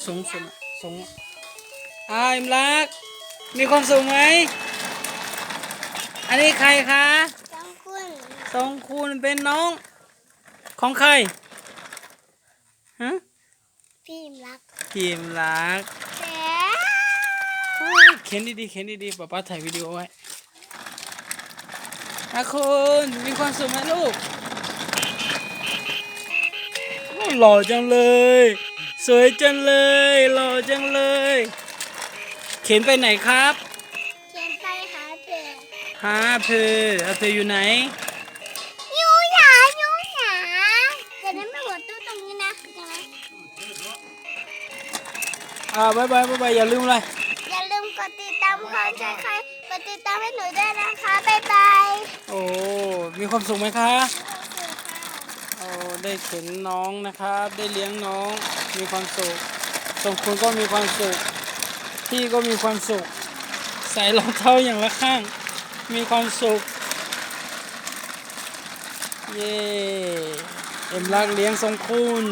สูงสุดสูงเอ็มรักมีความสุขไหมอันนี้ใครคะทรงคุณเป็นน้องของใครฮะพี่รักพิมรักเขียนดีๆเขียนดีๆป๊าป๊าถ่ายวิดีโอไว้คุณมีความสุขไหมลูกหล่อจังเลยสวยจังเลยหล่อจังเลยเขียนไปไหนครับเขียนไปหาเธอเธออยู่ไหนยูหยาจะได้ไม่หัวตู้ตรงนี้นะบ๊ายบายอย่าลืมเลยอย่าลืมกดติดตามขอใจใครกดติดตามให้หนูด้วยนะคะบ๊ายบาย โอ้มีความสุขไหมคะโอ้ได้เข็นน้องนะครับได้เลี้ยงน้องมีความสุขสมคุณก็มีความสุขพี่ก็มีความสุขใส่รองเท้าอย่างละข้างมีความสุขเย้เอ็มรักเลี้ยงทรงคุณ